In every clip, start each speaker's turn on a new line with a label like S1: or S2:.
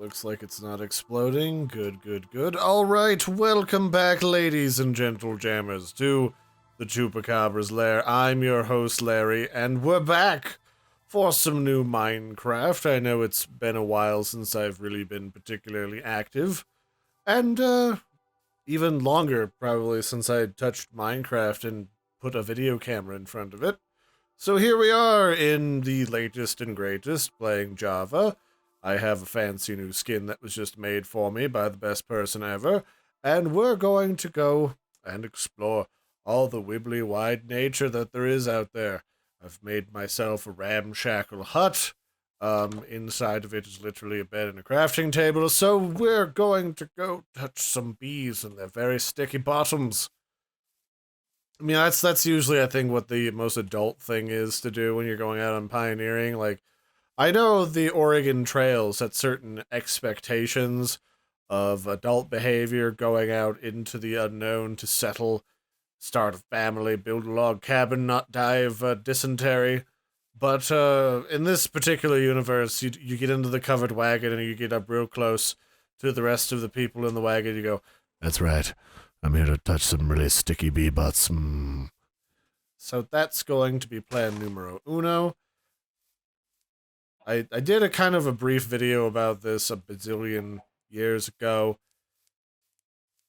S1: Looks like it's not exploding. Good, good, good. Alright, welcome back, ladies and gentle jammers, to the Chupacabra's lair. I'm your host, Larry, and we're back for some new Minecraft. I know it's been a while since I've really been particularly active, and, even longer, probably, since I touched Minecraft and put a video camera in front of it. So here we are in the latest and greatest, playing Java. I have a fancy new skin that was just made for me by the best person ever, and we're going to go and explore all the wibbly wide nature that there is out there. I've made myself a ramshackle hut. Inside of it is literally a bed and a crafting table, so we're going to go touch some bees and their very sticky bottoms. I mean, that's usually, I think, what the most adult thing is to do when you're going out on pioneering. Like, I know the Oregon Trail set certain expectations of adult behavior, going out into the unknown to settle, start a family, build a log cabin, not die of dysentery. But in this particular universe, you get into the covered wagon and you get up real close to the rest of the people in the wagon. You go, "That's right. I'm here to touch some really sticky bee butts." So that's going to be plan numero uno. I did a kind of a brief video about this a bazillion years ago.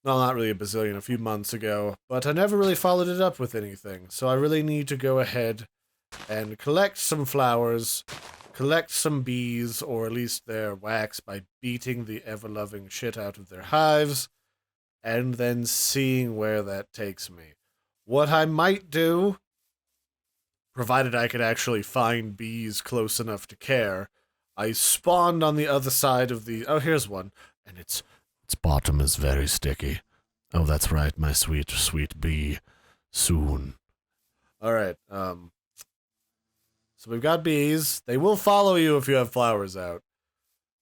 S1: Well, not really a bazillion, a few months ago, but I never really followed it up with anything. So I really need to go ahead and collect some flowers, collect some bees, or at least their wax by beating the ever-loving shit out of their hives, and then seeing where that takes me. What I might do, provided I could actually find bees close enough to care, I spawned on the other side of the... Oh, here's one. And its bottom is very sticky. Oh, that's right, my sweet, sweet bee. Soon. Alright, so we've got bees. They will follow you if you have flowers out.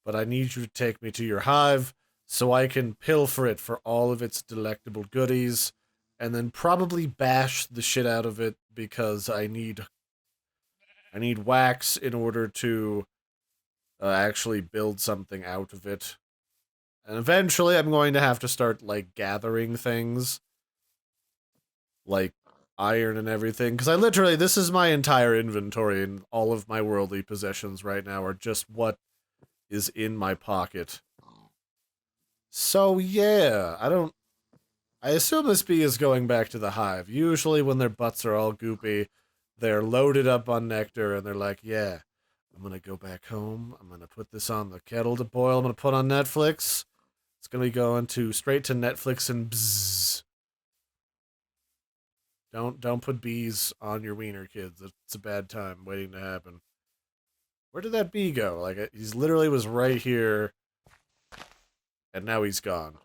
S1: But I need you to take me to your hive so I can pilfer it for all of its delectable goodies, and then probably bash the shit out of it because I need wax in order to actually build something out of it. And eventually I'm going to have to start, like, gathering things. Like iron and everything. Because this is my entire inventory, and all of my worldly possessions right now are just what is in my pocket. So, yeah, I assume this bee is going back to the hive. Usually when their butts are all goopy, they're loaded up on nectar, and they're like, yeah, I'm gonna go back home, I'm gonna put this on the kettle to boil, I'm gonna put on Netflix. It's gonna be going straight to Netflix and bzzz. Don't put bees on your wiener, kids. It's a bad time waiting to happen. Where did that bee go? Like, he's literally was right here, and now he's gone.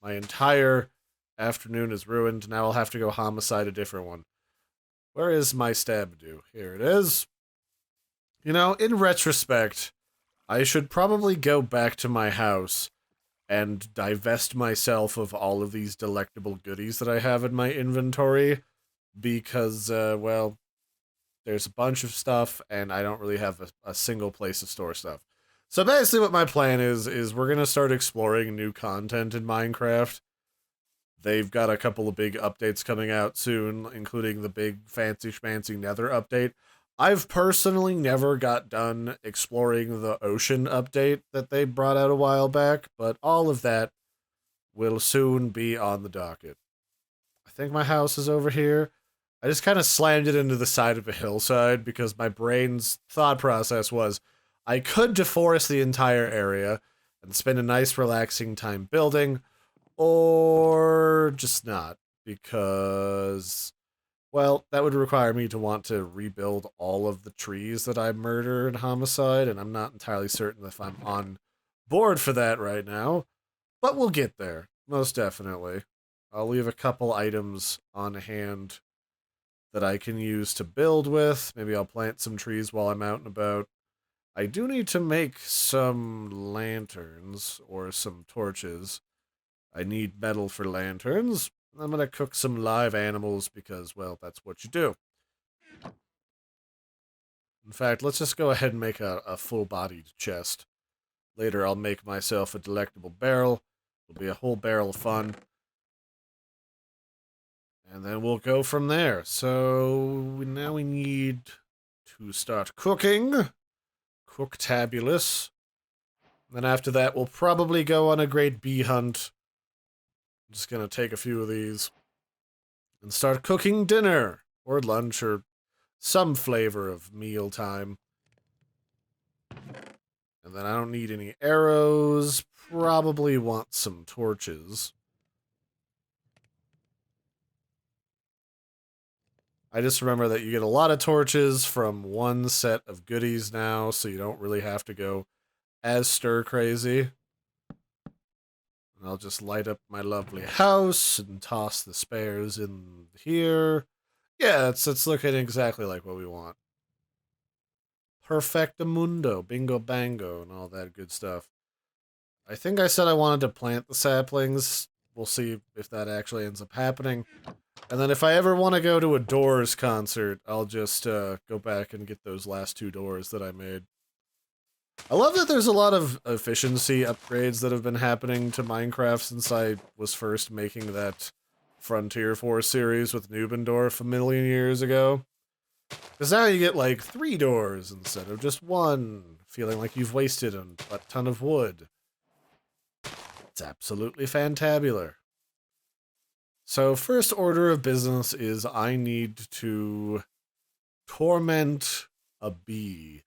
S1: My entire afternoon is ruined. Now I'll have to go homicide a different one. Where is my stab do? Here it is. You know, in retrospect, I should probably go back to my house and divest myself of all of these delectable goodies that I have in my inventory, because, well, there's a bunch of stuff, and I don't really have a single place to store stuff. So basically what my plan is we're gonna start exploring new content in Minecraft. They've got a couple of big updates coming out soon, including the big fancy schmancy Nether update. I've personally never got done exploring the ocean update that they brought out a while back, but all of that will soon be on the docket. I think my house is over here. I just kind of slammed it into the side of a hillside because my brain's thought process was I could deforest the entire area and spend a nice relaxing time building, or just not, because, well, that would require me to want to rebuild all of the trees that I murder in homicide, and I'm not entirely certain if I'm on board for that right now, but we'll get there, most definitely. I'll leave a couple items on hand that I can use to build with. Maybe I'll plant some trees while I'm out and about. I do need to make some lanterns, or some torches. I need metal for lanterns. I'm gonna cook some live animals because, well, that's what you do. In fact, let's just go ahead and make a full-bodied chest. Later, I'll make myself a delectable barrel. It'll be a whole barrel of fun. And then we'll go from there. So now we need to start cooking. Cooktabulous. Then after that, we'll probably go on a great bee hunt. I'm just gonna take a few of these and start cooking dinner or lunch or some flavor of mealtime. And then I don't need any arrows. Probably want some torches. I just remember that you get a lot of torches from one set of goodies now, so you don't really have to go as stir crazy. And I'll just light up my lovely house and toss the spares in here. Yeah, it's looking exactly like what we want. Perfectamundo, bingo bango, and all that good stuff. I think I said I wanted to plant the saplings. We'll see if that actually ends up happening. And then if I ever want to go to a Doors concert, I'll just go back and get those last 2 doors that I made. I love that there's a lot of efficiency upgrades that have been happening to Minecraft since I was first making that Frontier Force series with Nubendorf a million years ago. Because now you get like 3 doors instead of just 1, feeling like you've wasted a ton of wood. It's absolutely fantabular. So first order of business is I need to torment a bee.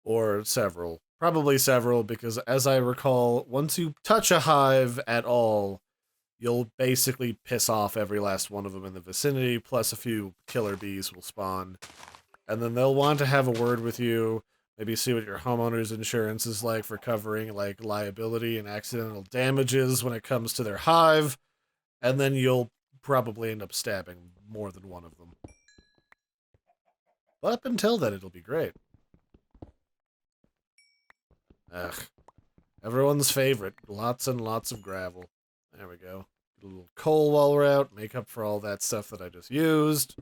S1: Or several. Probably several, because as I recall, once you touch a hive at all, you'll basically piss off every last one of them in the vicinity, plus a few killer bees will spawn. And then they'll want to have a word with you, maybe see what your homeowner's insurance is like for covering, like, liability and accidental damages when it comes to their hive, and then you'll probably end up stabbing more than one of them. But up until then, it'll be great. Ugh. Everyone's favorite. Lots and lots of gravel. There we go. Get a little coal while we're out. Make up for all that stuff that I just used.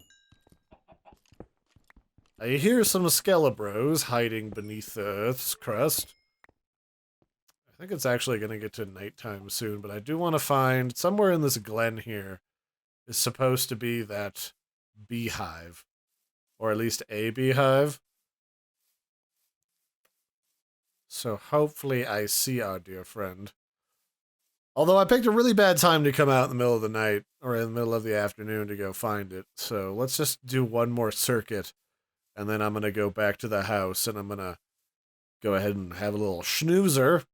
S1: I hear some Skelebros hiding beneath the Earth's crust. I think it's actually going to get to nighttime soon, but I do want to find... Somewhere in this glen here is supposed to be that beehive. Or at least a beehive. So hopefully I see our dear friend. Although I picked a really bad time to come out in the middle of the night, or in the middle of the afternoon to go find it. So let's just do one more circuit, and then I'm going to go back to the house, and I'm going to go ahead and have a little schnoozer,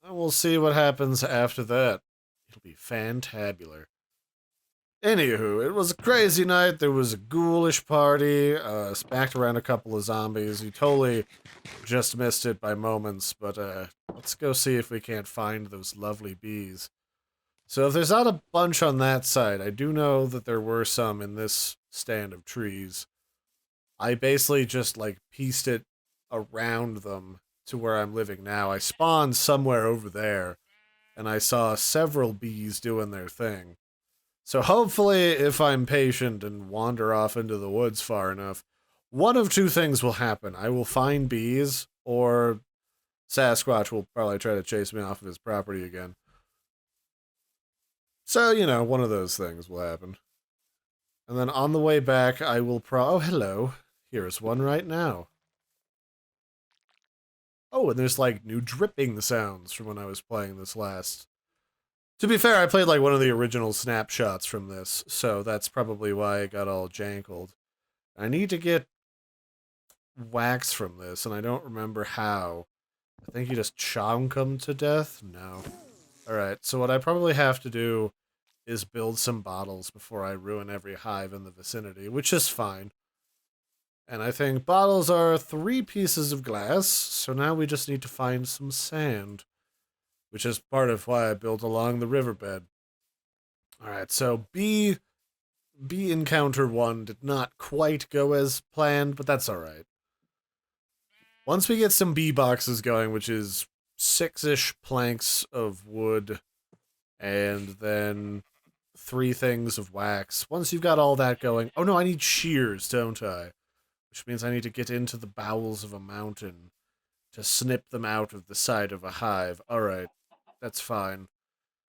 S1: and we'll see what happens after that. It'll be fantabular. Anywho, it was a crazy night. There was a ghoulish party, smacked around a couple of zombies. You totally just missed it by moments, but let's go see if we can't find those lovely bees. So if there's not a bunch on that side, I do know that there were some in this stand of trees. I basically just, like, pieced it around them to where I'm living now. I spawned somewhere over there, and I saw several bees doing their thing. So hopefully, if I'm patient and wander off into the woods far enough, one of 2 things will happen. I will find bees, or Sasquatch will probably try to chase me off of his property again. So, you know, one of those things will happen. And then on the way back, I will oh, hello. Here's one right now. Oh, and there's, like, new dripping sounds from when I was playing this last. To be fair, I played, like, one of the original snapshots from this, so that's probably why it got all jankled. I need to get wax from this, and I don't remember how. I think you just chonk them to death? No. Alright, so what I probably have to do is build some bottles before I ruin every hive in the vicinity, which is fine. And I think bottles are 3 pieces of glass, so now we just need to find some sand, which is part of why I built along the riverbed. Alright, so bee encounter 1 did not quite go as planned, but that's alright. Once we get some bee boxes going, which is 6-ish planks of wood, and then 3 things of wax. Once you've got all that going... Oh no, I need shears, don't I? Which means I need to get into the bowels of a mountain to snip them out of the side of a hive. Alright, that's fine.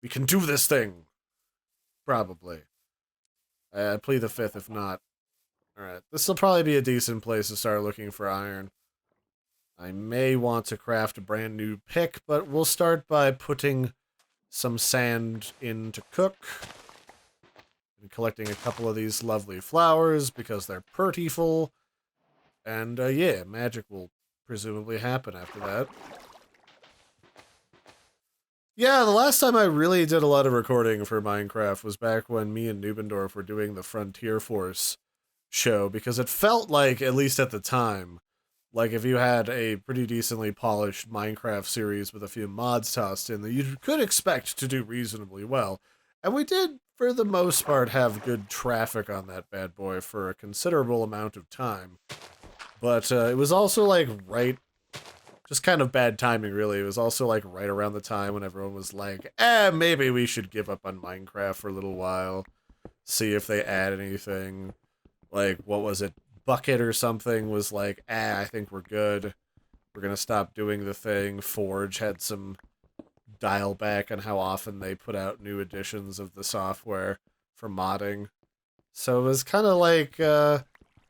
S1: We can do this thing! Probably. I plead the fifth if not. Alright, this will probably be a decent place to start looking for iron. I may want to craft a brand new pick, but we'll start by putting some sand in to cook. And collecting a couple of these lovely flowers because they're prettyful. And yeah, magic will presumably happen after that. Yeah, the last time I really did a lot of recording for Minecraft was back when me and Nubendorf were doing the Frontier Force show, because it felt like, at least at the time, like if you had a pretty decently polished Minecraft series with a few mods tossed in, that you could expect to do reasonably well. And we did, for the most part, have good traffic on that bad boy for a considerable amount of time. But it was also like just kind of bad timing, really. It was also like right around the time when everyone was like, maybe we should give up on Minecraft for a little while. See if they add anything. Like, what was it? Bucket or something was like, I think we're good. We're gonna stop doing the thing. Forge had some dial back on how often they put out new editions of the software for modding. So it was kind of like,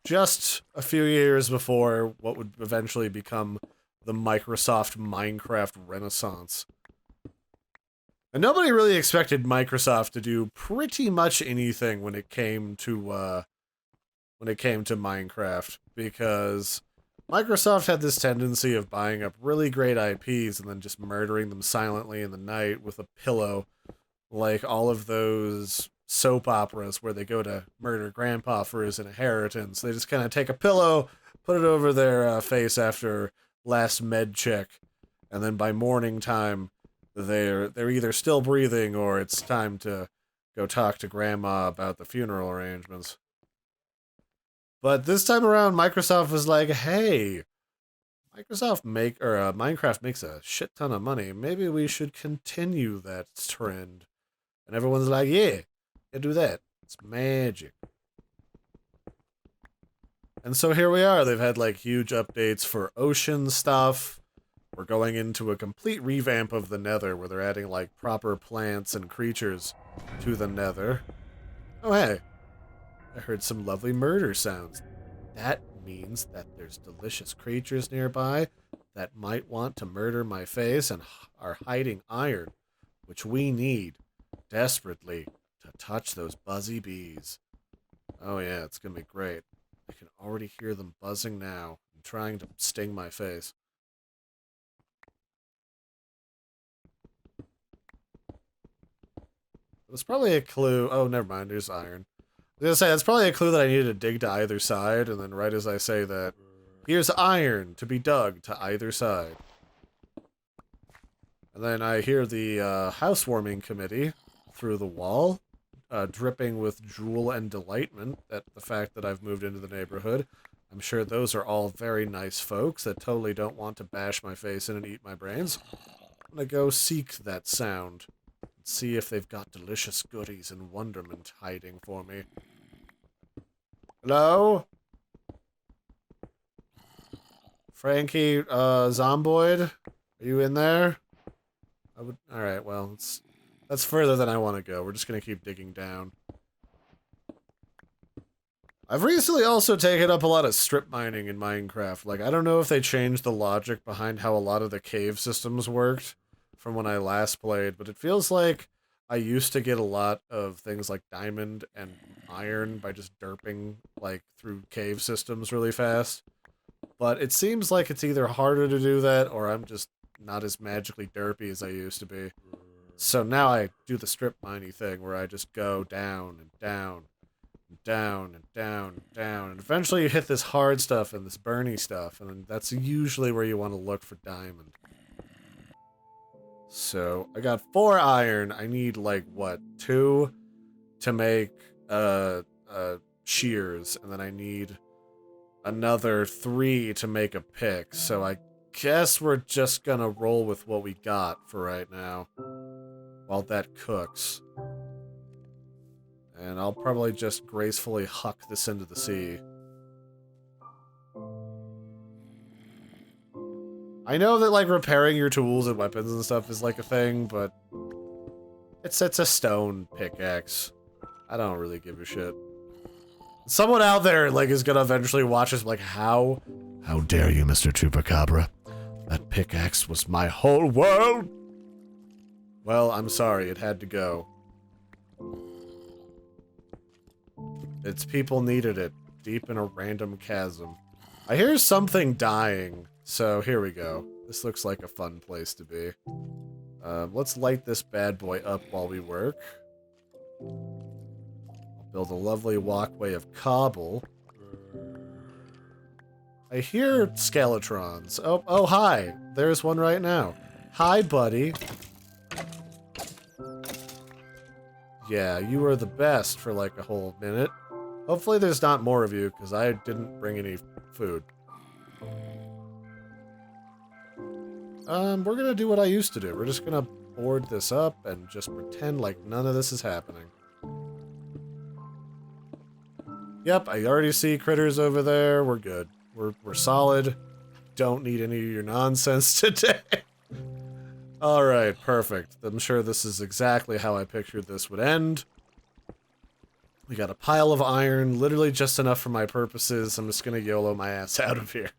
S1: just a few years before what would eventually become the Microsoft Minecraft Renaissance. And nobody really expected Microsoft to do pretty much anything when it came to Minecraft, because Microsoft had this tendency of buying up really great IPs and then just murdering them silently in the night with a pillow, like all of those soap operas where they go to murder grandpa for his inheritance. They just kind of take a pillow, put it over their face after last med check, and then by morning time, they're either still breathing or it's time to go talk to grandma about the funeral arrangements. But this time around, Microsoft was like, "Hey, Minecraft makes a shit ton of money. Maybe we should continue that trend." And everyone's like, "Yeah, do that. It's magic." And so here we are. They've had like huge updates for ocean stuff. We're going into a complete revamp of the Nether, where they're adding like proper plants and creatures to the Nether. Oh hey, I heard some lovely murder sounds. That means that there's delicious creatures nearby that might want to murder my face and are hiding iron, which we need desperately to touch those buzzy bees. Oh yeah, it's gonna be great. I can already hear them buzzing now and trying to sting my face. It's probably a clue. Oh, never mind. There's iron. I was gonna say, that's probably a clue that I needed to dig to either side, and then right as I say that, here's iron to be dug to either side. And then I hear the housewarming committee through the wall, dripping with drool and delightment at the fact that I've moved into the neighborhood. I'm sure those are all very nice folks that totally don't want to bash my face in and eat my brains. I'm gonna go seek that sound and see if they've got delicious goodies and wonderment hiding for me. Hello? Frankie, Zomboid? Are you in there? Alright, well, that's further than I want to go. We're just gonna keep digging down. I've recently also taken up a lot of strip mining in Minecraft. Like, I don't know if they changed the logic behind how a lot of the cave systems worked from when I last played, but it feels like I used to get a lot of things like diamond and iron by just derping, like, through cave systems really fast. But it seems like it's either harder to do that, or I'm just not as magically derpy as I used to be. So now I do the strip mining thing, where I just go down and down and down and down and down, and eventually you hit this hard stuff and this burny stuff, and that's usually where you want to look for diamond. So I got 4 iron. I need like what, 2 to make shears, and then I need another 3 to make a pick. So I guess we're just gonna roll with what we got for right now while that cooks. And I'll probably just gracefully huck this into the sea. I know that, like, repairing your tools and weapons and stuff is, like, a thing, but... It's a stone pickaxe. I don't really give a shit. Someone out there, like, is gonna eventually watch this, like, how dare you, Mr. Chupacabra? That pickaxe was my whole world! Well, I'm sorry, it had to go. Its people needed it, deep in a random chasm. I hear something dying, so here we go. This looks like a fun place to be. Let's light this bad boy up while we work. I'll build a lovely walkway of cobble. I hear skeletrons. Oh, hi. There's one right now. Hi, buddy. Yeah, you were the best for like a whole minute. Hopefully there's not more of you, because I didn't bring any food. We're gonna do what I used to do. We're just gonna board this up and just pretend like none of this is happening. Yep, I already see critters over there. We're good. We're solid. Don't need any of your nonsense today. Alright, perfect. I'm sure this is exactly how I pictured this would end. We got a pile of iron, literally just enough for my purposes. I'm just gonna YOLO my ass out of here.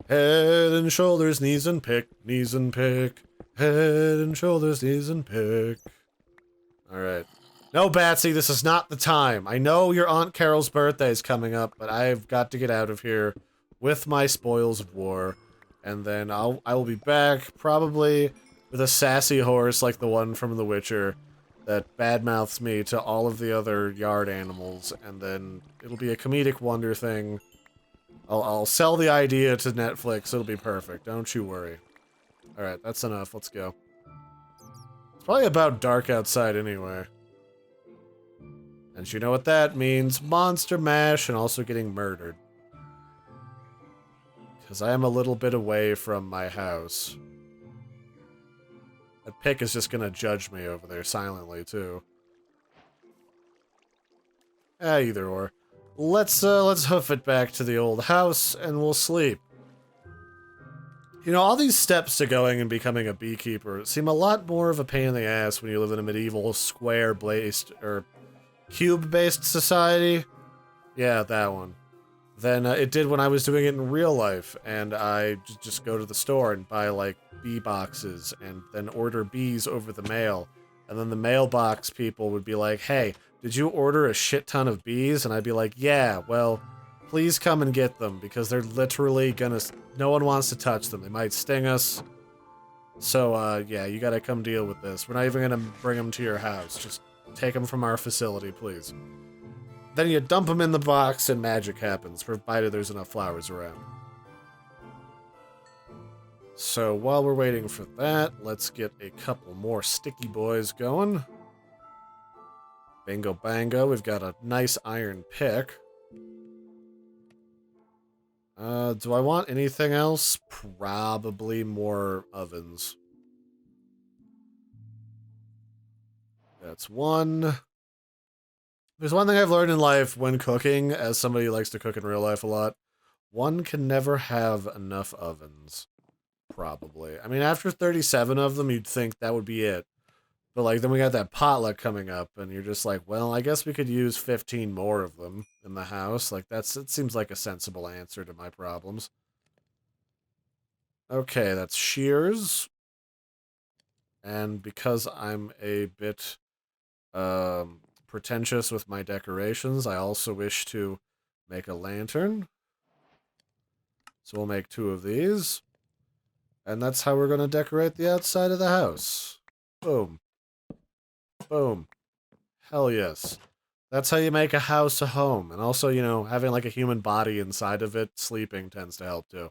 S1: Head and shoulders, knees and pick, knees and pick. Head and shoulders, knees and pick. Alright. No, Batsy, this is not the time. I know your Aunt Carol's birthday is coming up, but I've got to get out of here with my spoils of war. And then I will be back, probably with a sassy horse like the one from The Witcher that badmouths me to all of the other yard animals, and then it'll be a comedic wonder thing. I'll sell the idea to Netflix, it'll be perfect, don't you worry. Alright, that's enough, let's go. It's probably about dark outside anyway. And you know what that means, Monster Mash and also getting murdered. Because I am a little bit away from my house. That pick is just gonna judge me over there silently, too. Either or. Let's hoof it back to the old house, and we'll sleep. You know, all these steps to going and becoming a beekeeper seem a lot more of a pain in the ass when you live in a medieval square-based, or cube-based society. Yeah, that one. Than it did when I was doing it in real life, and I just go to the store and buy, like, bee boxes, and then order bees over the mail. And then the mailbox people would be like, hey, did you order a shit ton of bees? And I'd be like, yeah, well, please come and get them, because they're literally gonna... No one wants to touch them. They might sting us. So, yeah, you gotta come deal with this. We're not even gonna bring them to your house. Just take them from our facility, please. Then you dump them in the box and magic happens, provided there's enough flowers around. So while we're waiting for that, let's get a couple more sticky boys going. Bingo bango, we've got a nice iron pick. Do I want anything else? Probably more ovens. That's one. There's one thing I've learned in life when cooking, as somebody who likes to cook in real life a lot. One can never have enough ovens. Probably. I mean, after 37 of them, you'd think that would be it. But, like, then we got that potluck coming up, and you're just like, well, I guess we could use 15 more of them in the house. Like, it seems like a sensible answer to my problems. Okay, that's shears. And because I'm a bit, pretentious with my decorations, I also wish to make a lantern. So we'll make 2 of these. And that's how we're going to decorate the outside of the house. Boom. Boom. Hell yes. That's how you make a house a home. And also, you know, having like a human body inside of it, sleeping tends to help too.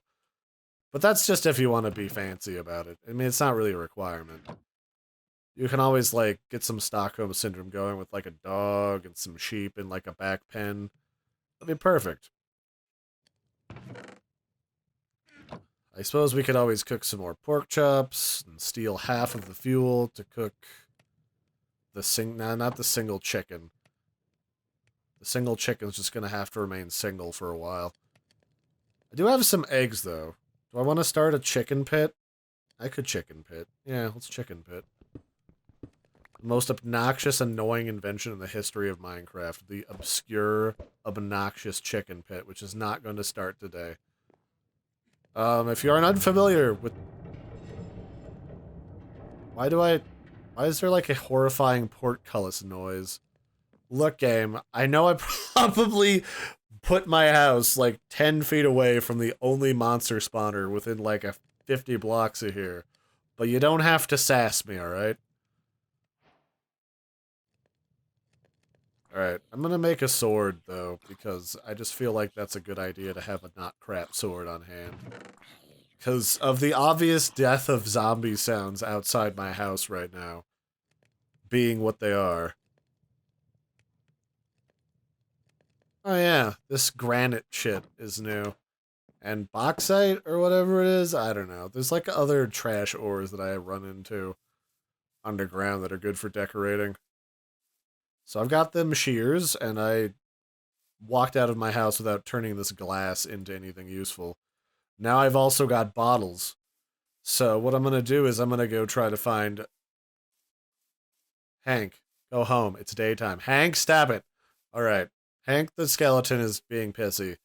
S1: But that's just if you want to be fancy about it. I mean, it's not really a requirement. You can always, like, get some Stockholm Syndrome going with, like, a dog and some sheep in, like, a back pen. That'd be perfect. I suppose we could always cook some more pork chops and steal half of the fuel to cook the not the single chicken. The single chicken's just gonna have to remain single for a while. I do have some eggs, though. Do I want to start a chicken pit? I could chicken pit. Yeah, let's chicken pit. The most obnoxious, annoying invention in the history of Minecraft. The obscure, obnoxious chicken pit, which is not going to start today. If you are unfamiliar with... Why is there like a horrifying portcullis noise? Look, game, I know I probably put my house like 10 feet away from the only monster spawner within like 50 blocks of here. But you don't have to sass me, alright? Alright, I'm gonna make a sword, though, because I just feel like that's a good idea to have a not crap sword on hand. Because of the obvious death of zombie sounds outside my house right now. Being what they are. Oh yeah, this granite shit is new. And bauxite, or whatever it is, I don't know. There's like other trash ores that I run into underground that are good for decorating. So I've got them shears, and I walked out of my house without turning this glass into anything useful. Now I've also got bottles. So what I'm gonna do is I'm gonna go try to find... Hank, go home. It's daytime. Hank, stab it! Alright. Hank the skeleton is being pissy.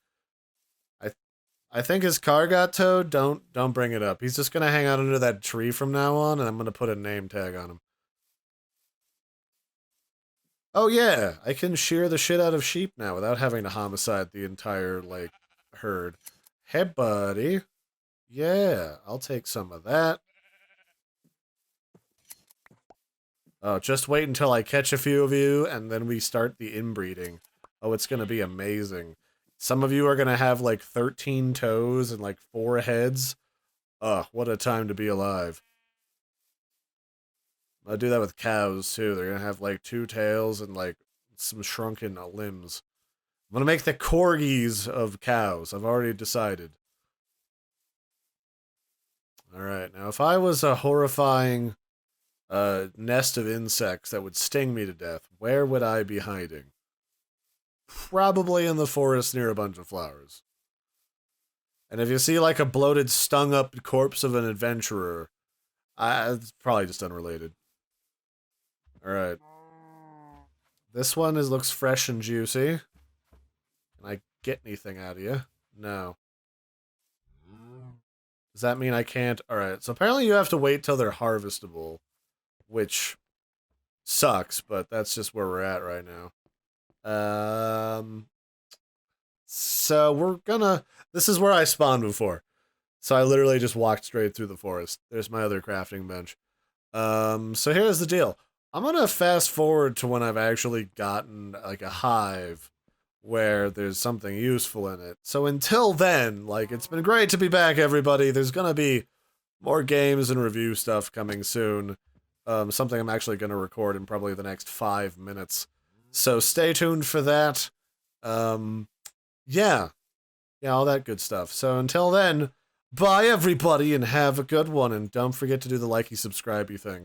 S1: I think his car got towed. Don't bring it up. He's just gonna hang out under that tree from now on, and I'm gonna put a name tag on him. Oh yeah, I can shear the shit out of sheep now without having to homicide the entire, like, herd. Hey, buddy. Yeah, I'll take some of that. Oh, just wait until I catch a few of you, and then we start the inbreeding. Oh, it's gonna be amazing. Some of you are gonna have, like, 13 toes and, like, 4 heads. Ugh, what a time to be alive. I'll do that with cows, too. They're gonna have, like, 2 tails and, like, some shrunken limbs. I'm gonna make the corgis of cows. I've already decided. Alright, now if I was a horrifying nest of insects that would sting me to death, where would I be hiding? Probably in the forest near a bunch of flowers. And if you see like a bloated, stung-up corpse of an adventurer, it's probably just unrelated. Alright. This one looks fresh and juicy. Can I get anything out of you? No. Does that mean I can't? Alright, so apparently you have to wait till they're harvestable. Which sucks, but that's just where we're at right now. So we're gonna... This is where I spawned before. So I literally just walked straight through the forest. There's my other crafting bench. So here's the deal. I'm gonna fast forward to when I've actually gotten, like, a hive where there's something useful in it. So until then, like, it's been great to be back, everybody. There's gonna be more games and review stuff coming soon. Something I'm actually gonna record in probably the next 5 minutes. So stay tuned for that. Yeah. Yeah, all that good stuff. So until then, bye everybody and have a good one. And don't forget to do the likey subscribey thing.